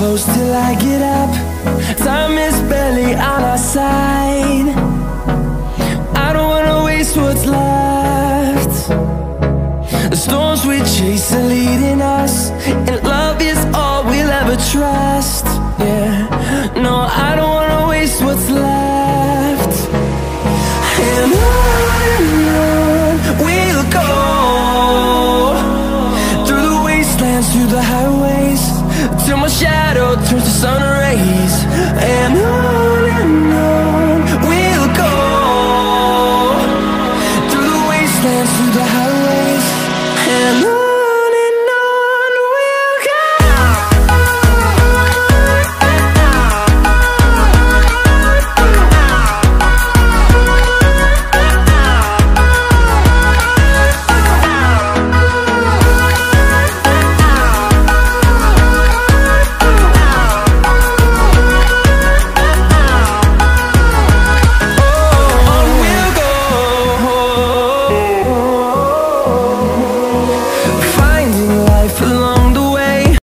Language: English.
close till I get up. Time is barely on our side. I don't wanna waste what's left. The storms we chase are leading us, and love is all we'll ever trust. Yeah, no, I don't wanna waste what's left. And on we'll go, through the wastelands, through the highways, till my shadow turns to sun rays. And on